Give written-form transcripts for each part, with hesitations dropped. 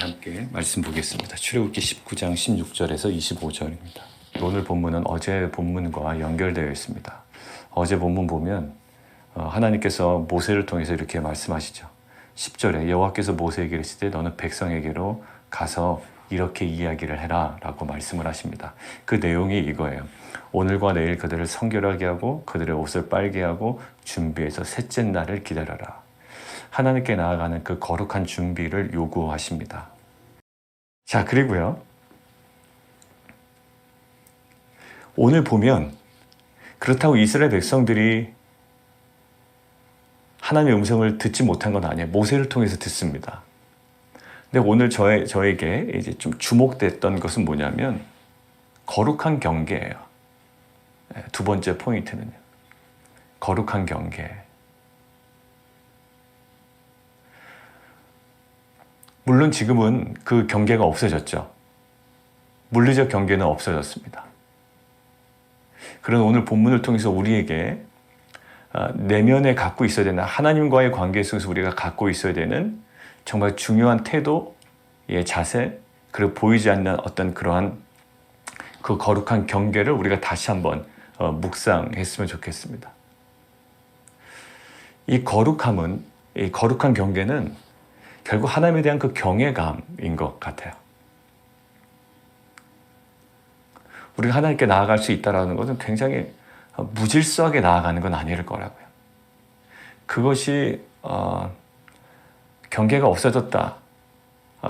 함께 말씀 보겠습니다. 출애굽기 19장 16절에서 25절입니다. 오늘 본문은 어제 본문과 연결되어 있습니다. 어제 본문 보면 하나님께서 모세를 통해서 이렇게 말씀하시죠. 10절에 여호와께서 모세에게 이르시되 너는 백성에게로 가서 이렇게 이야기를 해라 라고 말씀을 하십니다. 그 내용이 이거예요. 오늘과 내일 그들을 성결하게 하고 그들의 옷을 빨게 하고 준비해서 셋째 날을 기다려라. 하나님께 나아가는 그 거룩한 준비를 요구하십니다. 자, 그리고요. 오늘 보면 그렇다고 이스라엘 백성들이 하나님의 음성을 듣지 못한 건 아니에요. 모세를 통해서 듣습니다. 근데 오늘 저에게 이제 좀 주목됐던 것은 뭐냐면 거룩한 경계예요. 두 번째 포인트는요. 거룩한 경계. 물론 지금은 그 경계가 없어졌죠. 물리적 경계는 없어졌습니다. 그런 오늘 본문을 통해서 우리에게 내면에 갖고 있어야 되는 하나님과의 관계 속에서 우리가 갖고 있어야 되는 정말 중요한 태도의 자세, 그리고 보이지 않는 어떤 그러한 그 거룩한 경계를 우리가 다시 한번 묵상했으면 좋겠습니다. 이 거룩함은, 이 거룩한 경계는 결국 하나님에 대한 그 경외감인 것 같아요. 우리가 하나님께 나아갈 수 있다는 것은 굉장히 무질서하게 나아가는 건 아닐 거라고요. 그것이 경계가 없어졌다.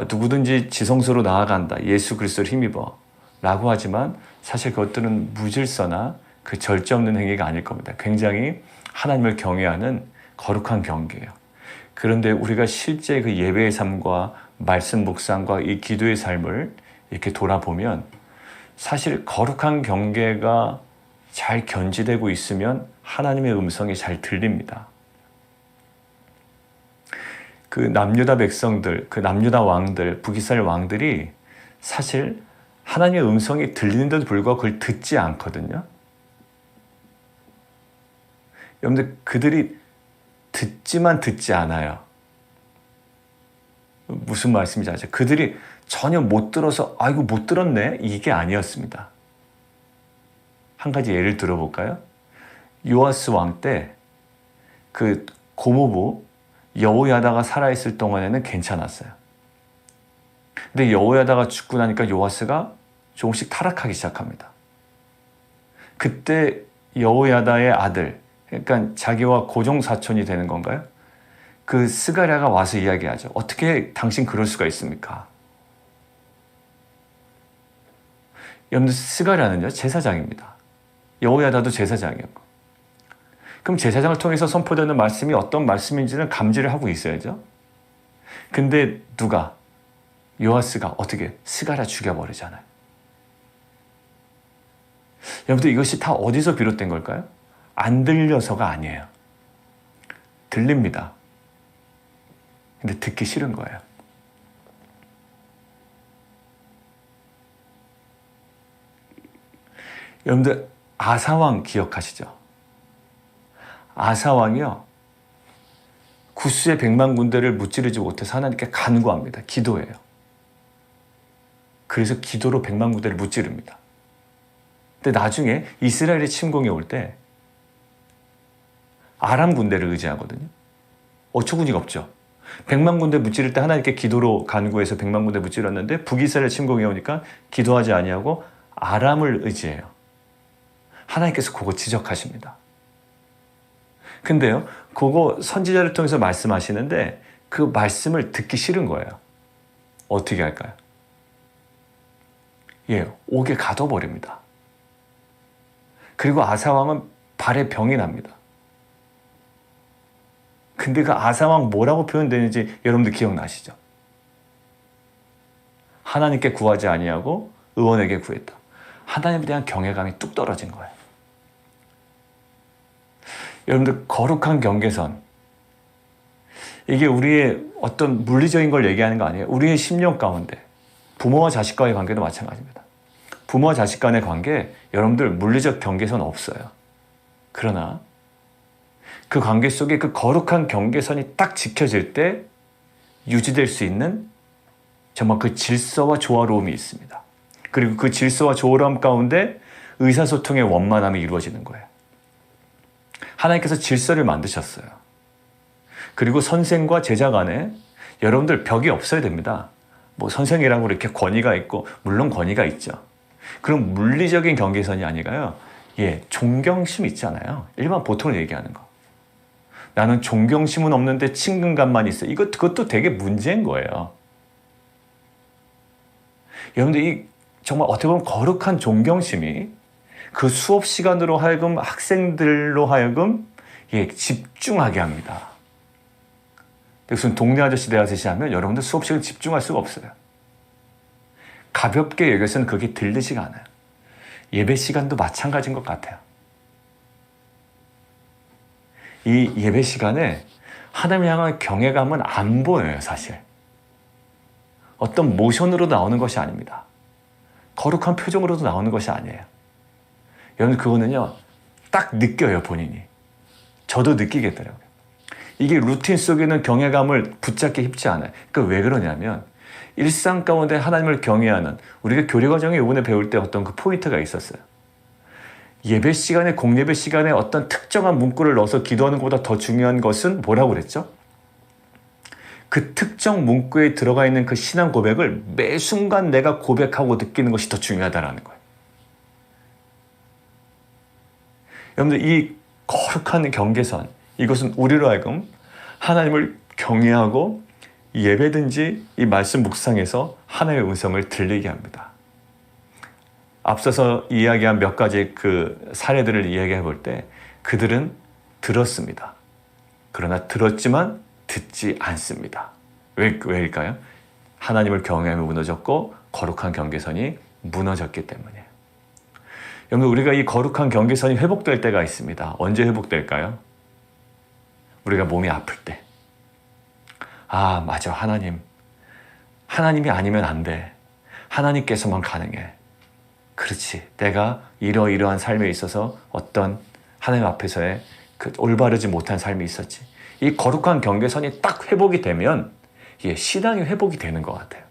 누구든지 지성소로 나아간다. 예수 그리스도를 힘입어. 라고 하지만 사실 그것들은 무질서나 그 절제 없는 행위가 아닐 겁니다. 굉장히 하나님을 경외하는 거룩한 경계예요. 그런데 우리가 실제 그 예배의 삶과 말씀 묵상과 이 기도의 삶을 이렇게 돌아보면 사실 거룩한 경계가 잘 견지되고 있으면 하나님의 음성이 잘 들립니다. 그 남유다 백성들, 그 남유다 왕들, 북이스라엘 왕들이 사실 하나님의 음성이 들리는데도 불구하고 그걸 듣지 않거든요. 여러분들, 그들이 듣지만 듣지 않아요. 무슨 말씀인지 아죠? 그들이 전혀 못 들어서 아이고 못 들었네 이게 아니었습니다. 한 가지 예를 들어볼까요? 요아스 왕 때 그 고모부 여호야다가 살아있을 동안에는 괜찮았어요. 근데 여호야다가 죽고 나니까 요아스가 조금씩 타락하기 시작합니다. 그때 여호야다의 아들, 그러니까 자기와 고종 사촌이 되는 건가요? 그 스가랴가 와서 이야기하죠. 어떻게 당신 그럴 수가 있습니까? 여러분들, 스가랴는요 제사장입니다. 여호야다도 제사장이었고. 그럼 제사장을 통해서 선포되는 말씀이 어떤 말씀인지는 감지를 하고 있어야죠. 근데 누가? 요아스가 어떻게? 스가랴 죽여버리잖아요. 여러분들, 이것이 다 어디서 비롯된 걸까요? 안 들려서가 아니에요. 들립니다. 근데 듣기 싫은 거예요. 여러분들, 아사왕 기억하시죠? 아사왕이요, 구스의 100만 군대를 무찌르지 못해서 하나님께 간구합니다. 기도해요. 그래서 기도로 100만 군대를 무찌릅니다. 근데 나중에 이스라엘의 침공이 올 때 아람 군대를 의지하거든요. 어처구니가 없죠. 100만 군대 무찌를 때 하나님께 기도로 간구해서 100만 군대 무찌렀는데 북이스라엘 침공이 오니까 기도하지 아니하고 아람을 의지해요. 하나님께서 그거 지적하십니다. 근데요, 그거 선지자를 통해서 말씀하시는데 그 말씀을 듣기 싫은 거예요. 어떻게 할까요? 예, 옥에 가둬버립니다. 그리고 아사왕은 발에 병이 납니다. 근데 그 아사왕 뭐라고 표현되는지 여러분들 기억나시죠? 하나님께 구하지 아니하고 의원에게 구했다. 하나님에 대한 경외감이 뚝 떨어진 거예요. 여러분들, 거룩한 경계선, 이게 우리의 어떤 물리적인 걸 얘기하는 거 아니에요. 우리의 심령 가운데 부모와 자식과의 관계도 마찬가지입니다. 부모와 자식 간의 관계, 여러분들 물리적 경계선 없어요. 그러나 그 관계 속에 그 거룩한 경계선이 딱 지켜질 때 유지될 수 있는 정말 그 질서와 조화로움이 있습니다. 그리고 그 질서와 조화로움 가운데 의사소통의 원만함이 이루어지는 거예요. 하나님께서 질서를 만드셨어요. 그리고 선생과 제자 간에 여러분들 벽이 없어야 됩니다. 뭐 선생이라고 이렇게 권위가 있고 물론 권위가 있죠. 그럼 물리적인 경계선이 아니라요. 존경심 있잖아요. 일반 보통을 얘기하는 거. 나는 존경심은 없는데 친근감만 있어. 그것도 되게 문제인 거예요. 여러분들 이 정말 어떻게 보면 거룩한 존경심이 그 수업 시간으로 하여금 학생들로 하여금 집중하게 합니다. 무슨 동네 아저씨 대하듯이 하면 여러분들 수업 시간 집중할 수가 없어요. 가볍게 여기서는 그게 들리지가 않아요. 예배 시간도 마찬가지인 것 같아요. 이 예배 시간에 하나님 향한 경외감은 안 보여요, 사실. 어떤 모션으로 나오는 것이 아닙니다. 거룩한 표정으로도 나오는 것이 아니에요. 여러분 그거는요, 딱 느껴요, 본인이. 저도 느끼겠더라고요. 이게 루틴 속에는 경외감을 붙잡기 쉽지 않아요. 그러니까 왜 그러냐면 일상 가운데 하나님을 경외하는, 우리가 교리과정에 이번에 배울 때 어떤 그 포인트가 있었어요. 예배 시간에, 공예배 시간에 어떤 특정한 문구를 넣어서 기도하는 것보다 더 중요한 것은 뭐라고 그랬죠? 그 특정 문구에 들어가 있는 그 신앙 고백을 매 순간 내가 고백하고 느끼는 것이 더 중요하다는 거예요. 여러분들 이 거룩한 경계선, 이것은 우리로 하여금 하나님을 경외하고 예배든지 이 말씀 묵상에서 하나님의 음성을 들리게 합니다. 앞서서 이야기한 몇 가지 그 사례들을 이야기해 볼 때 그들은 들었습니다. 그러나 들었지만 듣지 않습니다. 왜일까요? 하나님을 경외하며 무너졌고 거룩한 경계선이 무너졌기 때문이에요. 여러분 우리가 이 거룩한 경계선이 회복될 때가 있습니다. 언제 회복될까요? 우리가 몸이 아플 때. 아, 맞아. 하나님이 아니면 안 돼. 하나님께서만 가능해. 그렇지. 내가 이러이러한 삶에 있어서 어떤 하나님 앞에서의 그 올바르지 못한 삶이 있었지. 이 거룩한 경계선이 딱 회복이 되면 신앙이 회복이 되는 것 같아요.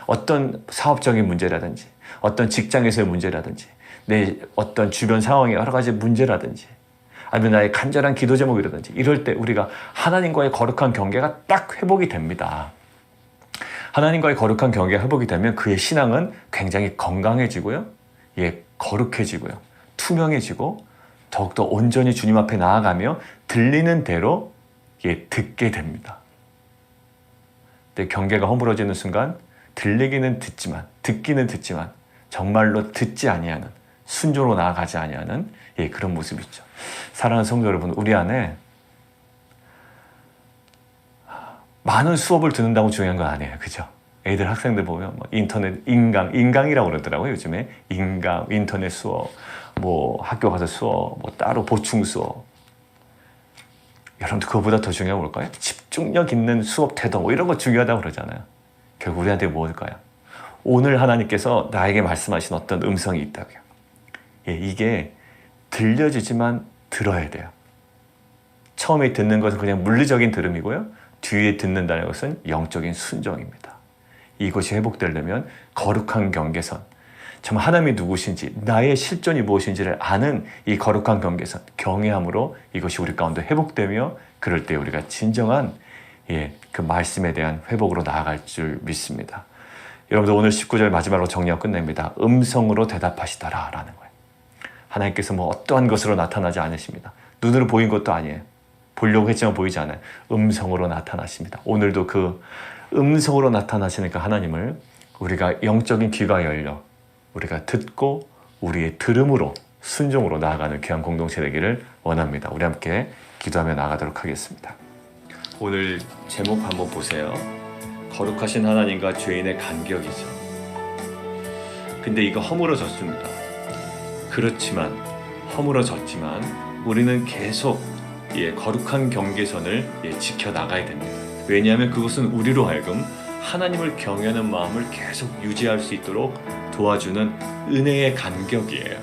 어떤 사업적인 문제라든지, 어떤 직장에서의 문제라든지, 내 어떤 주변 상황의 여러 가지 문제라든지, 아니면 나의 간절한 기도 제목이라든지, 이럴 때 우리가 하나님과의 거룩한 경계가 딱 회복이 됩니다. 하나님과의 거룩한 경계가 회복이 되면 그의 신앙은 굉장히 건강해지고요, 거룩해지고요, 투명해지고 더욱더 온전히 주님 앞에 나아가며 들리는 대로 듣게 됩니다. 근데 경계가 허물어지는 순간 들리기는 듣지만, 듣기는 듣지만 정말로 듣지 아니하는, 순종으로 나아가지 아니하는 그런 모습이 있죠. 사랑하는 성도 여러분, 우리 안에 많은 수업을 듣는다고 중요한 건 아니에요. 그죠? 애들 학생들 보면 뭐 인터넷 인강이라고 그러더라고요. 요즘에 인강, 인터넷 수업, 뭐 학교 가서 수업, 뭐 따로 보충 수업. 여러분들 그거보다 더 중요한 건 뭘까요? 집중력 있는 수업 태도, 뭐 이런 거 중요하다고 그러잖아요. 결국 우리한테 뭘까요? 오늘 하나님께서 나에게 말씀하신 어떤 음성이 있다고요. 이게 들려지지만 들어야 돼요. 처음에 듣는 것은 그냥 물리적인 들음이고요, 뒤에 듣는다는 것은 영적인 순종입니다. 이것이 회복되려면 거룩한 경계선, 정말 하나님이 누구신지, 나의 실존이 무엇인지를 아는 이 거룩한 경계선, 경외함으로 이것이 우리 가운데 회복되며, 그럴 때 우리가 진정한 그 말씀에 대한 회복으로 나아갈 줄 믿습니다. 여러분들 오늘 19절 마지막으로 정리하고 끝냅니다. 음성으로 대답하시더라 라는 거예요. 하나님께서 뭐 어떠한 것으로 나타나지 않으십니다. 눈으로 보인 것도 아니에요. 보려고 했지만 보이지 않아요. 음성으로 나타나십니다. 오늘도 그 음성으로 나타나시니까 하나님을 우리가 영적인 귀가 열려 우리가 듣고 우리의 들음으로 순종으로 나아가는 귀한 공동체 되기를 원합니다. 우리 함께 기도하며 나아가도록 하겠습니다. 오늘 제목 한번 보세요. 거룩하신 하나님과 죄인의 간격이죠. 근데 이거 허물어졌습니다. 그렇지만 허물어졌지만 우리는 계속 거룩한 경계선을 지켜나가야 됩니다. 왜냐하면 그것은 우리로 하여금 하나님을 경외하는 마음을 계속 유지할 수 있도록 도와주는 은혜의 간격이에요.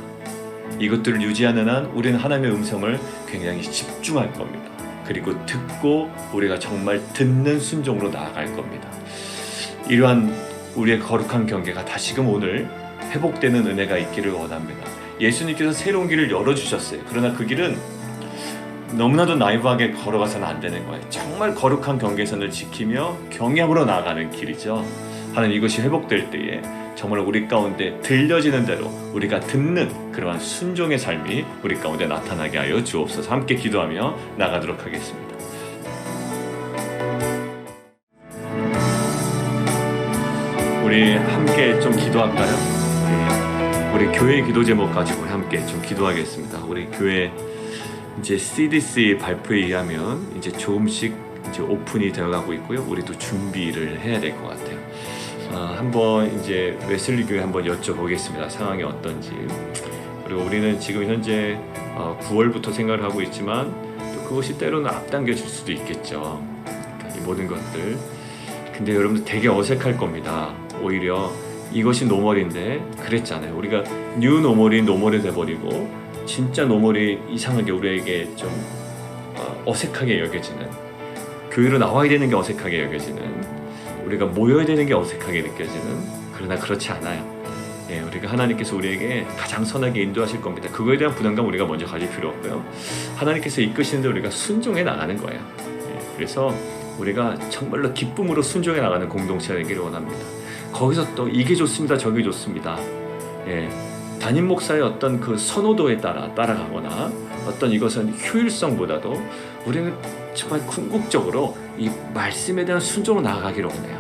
이것들을 유지하는 한 우리는 하나님의 음성을 굉장히 집중할 겁니다. 그리고 듣고 우리가 정말 듣는 순종으로 나아갈 겁니다. 이러한 우리의 거룩한 경계가 다시금 오늘 회복되는 은혜가 있기를 원합니다. 예수님께서 새로운 길을 열어주셨어요. 그러나 그 길은 너무나도 나이브하게 걸어가서는 안 되는 거예요. 정말 거룩한 경계선을 지키며 경외함으로 나아가는 길이죠. 하나님, 이것이 회복될 때에 정말 우리 가운데 들려지는 대로 우리가 듣는 그러한 순종의 삶이 우리 가운데 나타나게 하여 주옵소서. 함께 기도하며 나가도록 하겠습니다. 우리 함께 좀 기도할까요? 우리 교회 기도 제목 가지고 함께 좀 기도하겠습니다. 우리 교회 이제 CDC 발표에 의하면 이제 조금씩 이제 오픈이 되어가고 있고요. 우리도 준비를 해야 될 것 같아요. 한번 이제 웨슬리 교회 한번 여쭤보겠습니다. 상황이 어떤지. 그리고 우리는 지금 현재 9월부터 생각을 하고 있지만 또 그것이 때로는 앞당겨질 수도 있겠죠. 그러니까 이 모든 것들. 근데 여러분들 되게 어색할 겁니다. 오히려 이것이 노멀인데 그랬잖아요. 우리가 뉴 노멀이 노멀이 돼버리고 진짜 노멀이 이상하게 우리에게 좀 어색하게 여겨지는, 교회로 나와야 되는 게 어색하게 여겨지는, 우리가 모여야 되는 게 어색하게 느껴지는, 그러나 그렇지 않아요. 우리가 하나님께서 우리에게 가장 선하게 인도하실 겁니다. 그거에 대한 부담감 우리가 먼저 가질 필요 없고요. 하나님께서 이끄시는데 우리가 순종해 나가는 거예요. 그래서 우리가 정말로 기쁨으로 순종해 나가는 공동체가 되기를 원합니다. 거기서 또 이게 좋습니다, 저게 좋습니다. 담임 목사의 어떤 그 선호도에 따라가거나 어떤 이것은 효율성보다도 우리는 정말 궁극적으로 이 말씀에 대한 순종으로 나아가기를 원해요.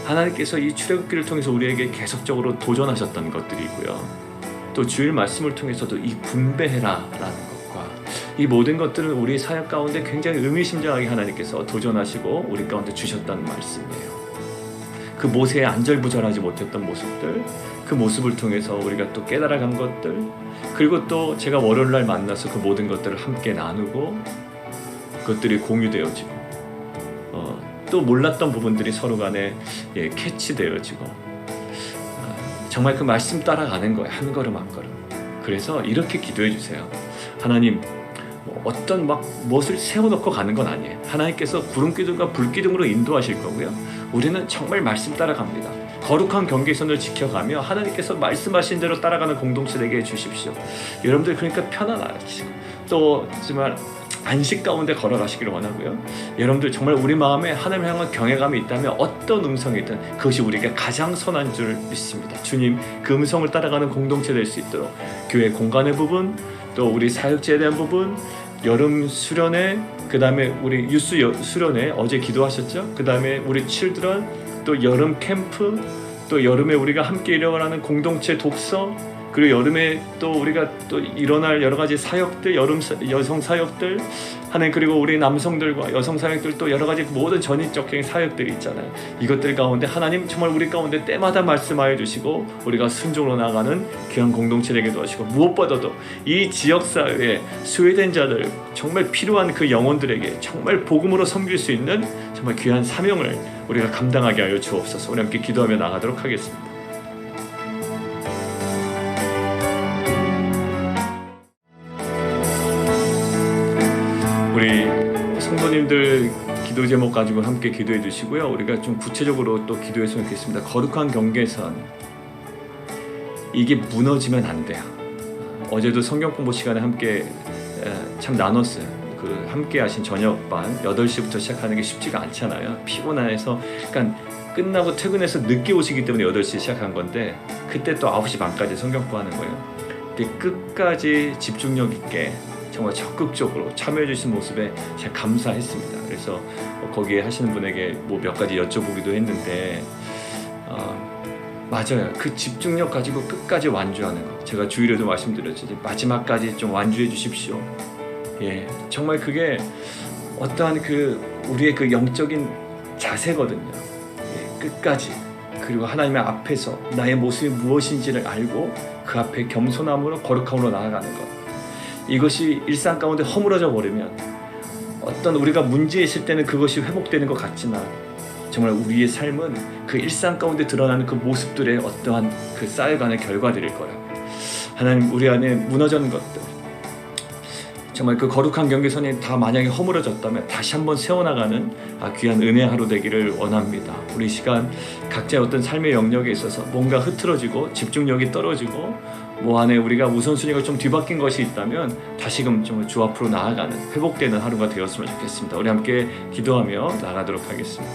하나님께서 이 출애굽기를 통해서 우리에게 계속적으로 도전하셨던 것들이 있고요. 또 주일 말씀을 통해서도 이 분배해라 라는 것과 이 모든 것들은 우리 사역 가운데 굉장히 의미심장하게 하나님께서 도전하시고 우리 가운데 주셨다는 말씀이에요. 그 모세의 안절부절하지 못했던 모습들, 그 모습을 통해서 우리가 또 깨달아간 것들, 그리고 또 제가 월요일날 만나서 그 모든 것들을 함께 나누고 그것들이 공유되어지고 또 몰랐던 부분들이 서로 간에 캐치되어지고 정말 그 말씀 따라가는 거예요. 한 걸음 한 걸음. 그래서 이렇게 기도해 주세요. 하나님, 어떤 무엇을 세워놓고 가는 건 아니에요. 하나님께서 구름기둥과 불기둥으로 인도하실 거고요. 우리는 정말 말씀 따라갑니다. 거룩한 경계선을 지켜가며 하나님께서 말씀하신 대로 따라가는 공동체 되게 해주십시오. 여러분들 그러니까 편안하시고 또 정말 안식 가운데 걸어가시기를 원하고요. 여러분들 정말 우리 마음에 하나님을 향한 경외감이 있다면 어떤 음성이든 그것이 우리에게 가장 선한 줄 믿습니다. 주님, 그 음성을 따라가는 공동체 될 수 있도록 교회 공간의 부분, 또 우리 사역제에 대한 부분, 여름 수련회, 그 다음에 우리 유스 수련회 어제 기도하셨죠? 그 다음에 우리 칠드런, 또 여름 캠프, 또 여름에 우리가 함께 일어나는 공동체 독서, 그리고 여름에 또 우리가 또 일어날 여러 가지 사역들, 여성 사역들, 하나님, 그리고 우리 남성들과 여성 사역들, 또 여러 가지 모든 전인적인 사역들이 있잖아요. 이것들 가운데 하나님 정말 우리 가운데 때마다 말씀하여 주시고 우리가 순종으로 나가는 귀한 공동체 되기도 하시고, 무엇보다도 이 지역사회에 소외된 자들, 정말 필요한 그 영혼들에게 정말 복음으로 섬길 수 있는 정말 귀한 사명을 우리가 감당하게 하여 주옵소서. 우리 함께 기도하며 나가도록 하겠습니다. 우리 성도님들 기도 제목 가지고 함께 기도해 주시고요. 우리가 좀 구체적으로 또 기도했으면 좋겠습니다. 거룩한 경계선, 이게 무너지면 안 돼요. 어제도 성경 공부 시간에 함께 참 나눴어요. 그 함께 하신 저녁반 8시부터 시작하는 게 쉽지가 않잖아요. 피곤해서, 그러니까 끝나고 퇴근해서 늦게 오시기 때문에 8시에 시작한 건데 그때 또 9시 반까지 성경 공부하는 거예요. 근데 끝까지 집중력 있게 정말 적극적으로 참여해 주신 모습에 제가 감사했습니다. 그래서 거기에 하시는 분에게 몇 가지 여쭤보기도 했는데 맞아요. 그 집중력 가지고 끝까지 완주하는 거, 제가 주일에도 말씀드렸죠. 마지막까지 좀 완주해 주십시오. 정말 그게 어떠한 그 우리의 그 영적인 자세거든요. 끝까지, 그리고 하나님의 앞에서 나의 모습이 무엇인지를 알고 그 앞에 겸손함으로 거룩함으로 나아가는 것, 이것이 일상 가운데 허물어져 버리면 어떤 우리가 문제 있을 때는 그것이 회복되는 것 같지만 정말 우리의 삶은 그 일상 가운데 드러나는 그 모습들의 어떠한 그 쌓여가는 결과들일 거라고. 하나님, 우리 안에 무너진 것들, 정말 그 거룩한 경계선이 다 만약에 허물어졌다면 다시 한번 세워나가는 귀한 은혜 하루 되기를 원합니다. 우리 시간 각자의 어떤 삶의 영역에 있어서 뭔가 흐트러지고 집중력이 떨어지고 뭐 안에 우리가 우선순위가 좀 뒤바뀐 것이 있다면 다시금 좀 주 앞으로 나아가는 회복되는 하루가 되었으면 좋겠습니다. 우리 함께 기도하며 나가도록 하겠습니다.